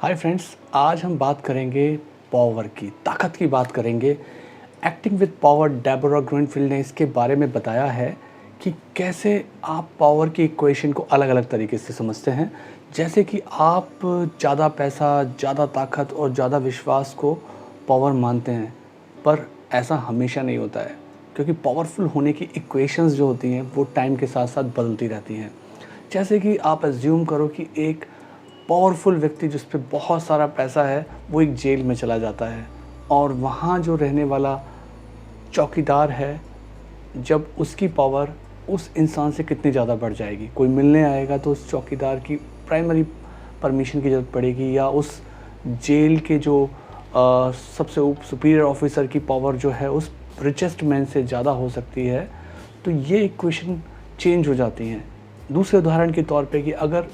Hi friends, आज हम बात करेंगे पावर की, ताकत की बात करेंगे। Acting with power, Deborah greenfield ने इसके बारे में बताया है कि कैसे आप पावर की इक्वेशन को अलग अलग तरीके से समझते हैं। जैसे कि आप ज़्यादा पैसा, ज़्यादा ताकत और ज़्यादा विश्वास को पावर मानते हैं, पर ऐसा हमेशा नहीं होता है, क्योंकि पावरफुल होने की इक्वेशंस जो होती हैं वो टाइम के साथ साथ बदलती रहती हैं। जैसे कि आप एज्यूम करो कि एक पावरफुल व्यक्ति जिस पे बहुत सारा पैसा है वो एक जेल में चला जाता है, और वहाँ जो रहने वाला चौकीदार है, जब उसकी पावर उस इंसान से कितनी ज़्यादा बढ़ जाएगी। कोई मिलने आएगा तो उस चौकीदार की प्राइमरी परमिशन की ज़रूरत पड़ेगी, या उस जेल के जो सबसे सुपीरियर ऑफिसर की पावर जो है उस रिचेस्ट मैन से ज़्यादा हो सकती है। तो ये इक्वेशन चेंज हो जाती हैं। दूसरे उदाहरण के तौर पे कि अगर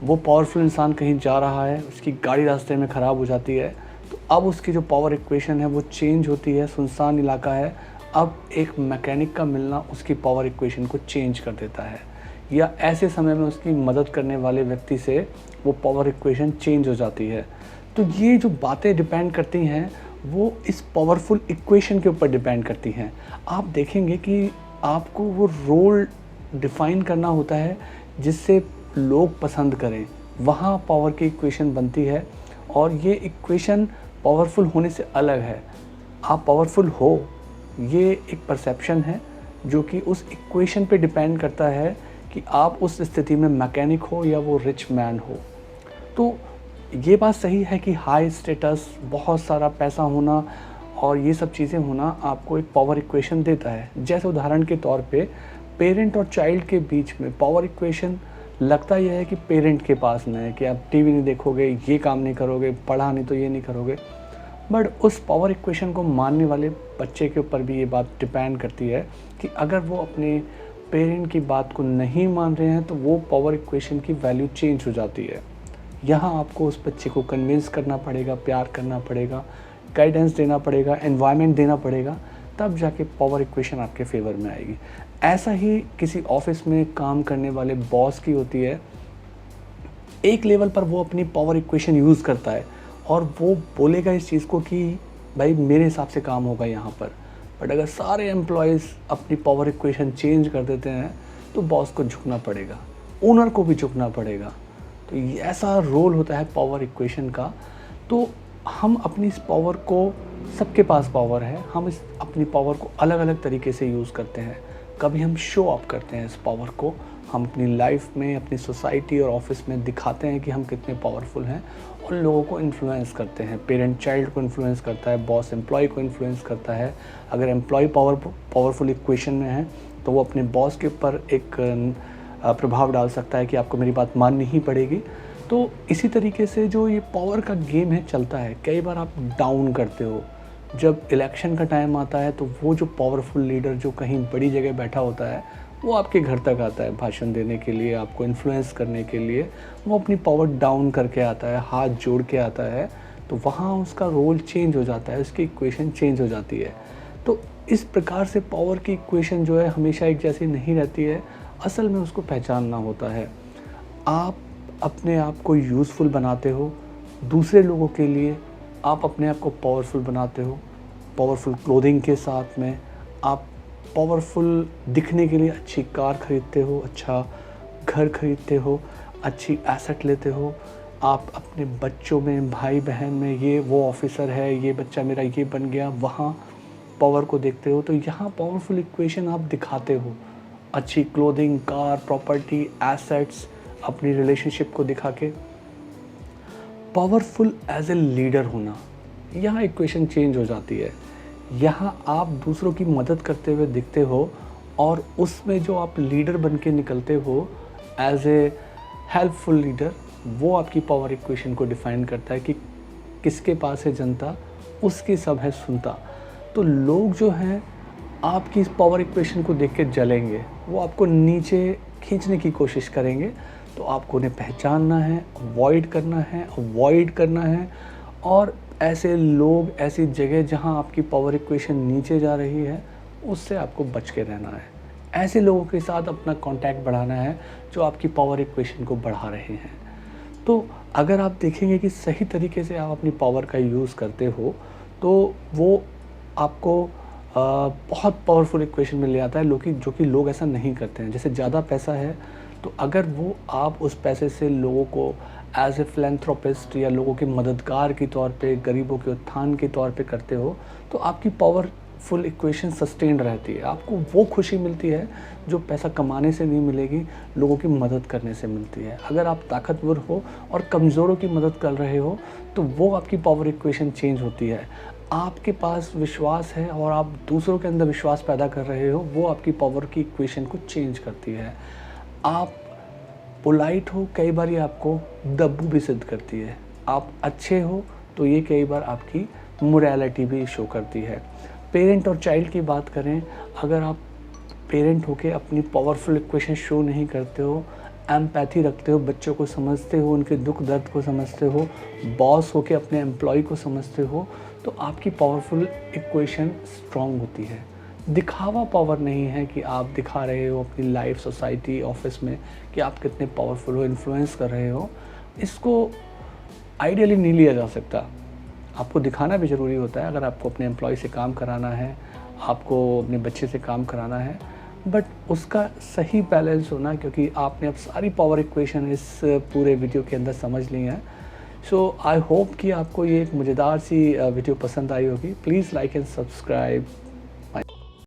वो पावरफुल इंसान कहीं जा रहा है, उसकी गाड़ी रास्ते में ख़राब हो जाती है, तो अब उसकी जो पावर इक्वेशन है वो चेंज होती है। सुनसान इलाका है, अब एक मैकेनिक का मिलना उसकी पावर इक्वेशन को चेंज कर देता है, या ऐसे समय में उसकी मदद करने वाले व्यक्ति से वो पावर इक्वेशन चेंज हो जाती है। तो ये जो बातें डिपेंड करती हैं वो इस पावरफुल इक्वेशन के ऊपर डिपेंड करती हैं। आप देखेंगे कि आपको वो रोल डिफ़ाइन करना होता है जिससे लोग पसंद करें, वहाँ पावर की इक्वेशन बनती है। और ये इक्वेशन पावरफुल होने से अलग है। आप पावरफुल हो, ये एक परसेप्शन है जो कि उस इक्वेशन पे डिपेंड करता है कि आप उस स्थिति में मैकेनिक हो या वो रिच मैन हो। तो ये बात सही है कि हाई स्टेटस, बहुत सारा पैसा होना और ये सब चीज़ें होना आपको एक पावर इक्वेशन देता है। जैसे उदाहरण के तौर पे पेरेंट और चाइल्ड के बीच में पावर इक्वेशन लगता यह है कि पेरेंट के पास में है कि आप टीवी नहीं देखोगे, ये काम नहीं करोगे, पढ़ा नहीं तो ये नहीं करोगे। बट उस पावर इक्वेशन को मानने वाले बच्चे के ऊपर भी ये बात डिपेंड करती है कि अगर वो अपने पेरेंट की बात को नहीं मान रहे हैं तो वो पावर इक्वेशन की वैल्यू चेंज हो जाती है। यहाँ आपको उस बच्चे को कन्विंस करना पड़ेगा, प्यार करना पड़ेगा, गाइडेंस देना पड़ेगा, एनवायरनमेंट देना पड़ेगा, तब जाके पावर इक्वेशन आपके फेवर में आएगी। ऐसा ही किसी ऑफिस में काम करने वाले बॉस की होती है। एक लेवल पर वो अपनी पावर इक्वेशन यूज़ करता है और वो बोलेगा इस चीज़ को कि भाई मेरे हिसाब से काम होगा यहाँ पर। बट अगर सारे एम्प्लॉयज़ अपनी पावर इक्वेशन चेंज कर देते हैं तो बॉस को झुकना पड़ेगा, ओनर को भी झुकना पड़ेगा। तो ये ऐसा रोल होता है पावर इक्वेशन का। तो हम अपनी इस पावर को, सबके पास पावर है, हम इस अपनी पावर को अलग अलग तरीके से यूज़ करते हैं। कभी हम शो अप करते हैं इस पावर को, हम अपनी लाइफ में, अपनी सोसाइटी और ऑफिस में दिखाते हैं कि हम कितने पावरफुल हैं, और लोगों को इन्फ्लुएंस करते हैं। पेरेंट चाइल्ड को इन्फ्लुएंस करता है, बॉस एम्प्लॉय को इन्फ्लुएंस करता है। अगर एम्प्लॉय पावरफुल इक्वेशन में है तो वो अपने बॉस के ऊपर एक प्रभाव डाल सकता है कि आपको मेरी बात माननी ही पड़ेगी। तो इसी तरीके से जो ये पावर का गेम है चलता है। कई बार आप डाउन करते हो, जब इलेक्शन का टाइम आता है तो वो जो पावरफुल लीडर जो कहीं बड़ी जगह बैठा होता है वो आपके घर तक आता है भाषण देने के लिए, आपको इन्फ्लुएंस करने के लिए। वो अपनी पावर डाउन करके आता है, हाथ जोड़ के आता है, तो वहाँ उसका रोल चेंज हो जाता है, उसकी इक्वेशन चेंज हो जाती है। तो इस प्रकार से पावर की इक्वेशन जो है हमेशा एक जैसी नहीं रहती है। असल में उसको पहचानना होता है। आप अपने आप को यूज़फुल बनाते हो, दूसरे लोगों के लिए आप अपने आप को पावरफुल बनाते हो। पावरफुल क्लोथिंग के साथ में आप पावरफुल दिखने के लिए अच्छी कार खरीदते हो, अच्छा घर खरीदते हो, अच्छी एसेट लेते हो। आप अपने बच्चों में, भाई बहन में, ये वो ऑफिसर है, ये बच्चा मेरा ये बन गया, वहाँ पावर को देखते हो। तो यहाँ पावरफुल इक्वेशन आप दिखाते हो, अच्छी क्लोथिंग, कार, प्रॉपर्टी, एसेट्स, अपनी रिलेशनशिप को दिखा के। पावरफुल एज ए लीडर होना, यहाँ इक्वेशन चेंज हो जाती है। यहाँ आप दूसरों की मदद करते हुए दिखते हो, और उसमें जो आप लीडर बन के निकलते हो एज ए हेल्पफुल लीडर, वो आपकी पावर इक्वेशन को डिफ़ाइन करता है कि किसके पास है जनता, उसकी सब है सुनता। तो लोग जो हैं आपकी इस पावर इक्वेशन को देख के जलेंगे, वो आपको नीचे खींचने की कोशिश करेंगे। तो आपको उन्हें पहचानना है, अवॉइड करना है, और ऐसे लोग, ऐसी जगह जहां आपकी पावर इक्वेशन नीचे जा रही है, उससे आपको बच के रहना है। ऐसे लोगों के साथ अपना कांटेक्ट बढ़ाना है जो आपकी पावर इक्वेशन को बढ़ा रहे हैं। तो अगर आप देखेंगे कि सही तरीके से आप अपनी पावर का यूज़ करते हो, तो वो आपको बहुत पावरफुल इक्वेशन में ले आता है, जो कि लोग ऐसा नहीं करते हैं। जैसे ज़्यादा पैसा है, तो अगर वो आप उस पैसे से लोगों को एज़ ए फिलैंथ्रोपिस्ट या लोगों के मददगार के तौर पे, गरीबों के उत्थान के तौर पे करते हो, तो आपकी पावरफुल इक्वेशन सस्टेन्ड रहती है। आपको वो खुशी मिलती है जो पैसा कमाने से नहीं मिलेगी, लोगों की मदद करने से मिलती है। अगर आप ताकतवर हो और कमज़ोरों की मदद कर रहे हो, तो वो आपकी पावर इक्वेशन चेंज होती है। आपके पास विश्वास है और आप दूसरों के अंदर विश्वास पैदा कर रहे हो, वो आपकी पावर की इक्वेशन को चेंज करती है। आप पोलाइट हो, कई बार ये आपको दब्बू भी सिद्ध करती है। आप अच्छे हो, तो ये कई बार आपकी मोरालिटी भी शो करती है। पेरेंट और चाइल्ड की बात करें, अगर आप पेरेंट होके अपनी पावरफुल इक्वेशन शो नहीं करते हो, एम्पैथी रखते हो, बच्चों को समझते हो, उनके दुख दर्द को समझते हो, बॉस होके अपने एम्प्लॉय को समझते हो, तो आपकी पावरफुल इक्वेशन स्ट्रॉन्ग होती है। दिखावा पावर नहीं है कि आप दिखा रहे हो अपनी लाइफ, सोसाइटी, ऑफिस में कि आप कितने पावरफुल हो, इन्फ्लुएंस कर रहे हो। इसको आइडियली नहीं लिया जा सकता। आपको दिखाना भी ज़रूरी होता है। अगर आपको अपने एम्प्लॉय से काम कराना है, आपको अपने बच्चे से काम कराना है, बट उसका सही बैलेंस होना, क्योंकि आपने अब सारी पावर इक्वेशन इस पूरे वीडियो के अंदर समझ ली है। सो आई होप कि आपको ये एक मज़ेदार सी वीडियो पसंद आई होगी। Please like and subscribe.